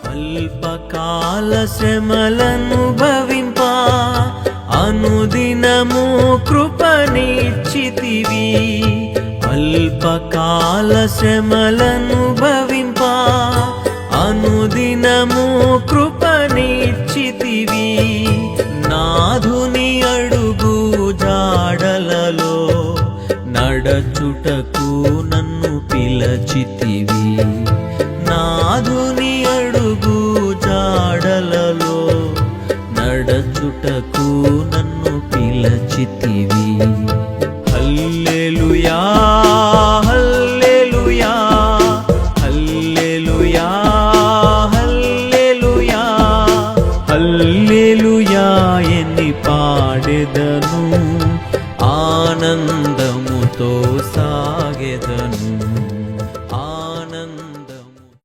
అల్పకాల శ్రమలనుభవింప అనుదినము కృపనిచ్చితివి. అల్పకాల శ్రమలనుభవింప అనుదినము కృపనిచ్చితివి. నాధుని అడుగు జాడలలో నడచుటకు నన్ను పిలచితివి. నాధుని అడుగు జాడలలో నడచుటకు నన్ను పిలచితివి. హల్లెలూయా హల్లెలూయా హల్లెలూయా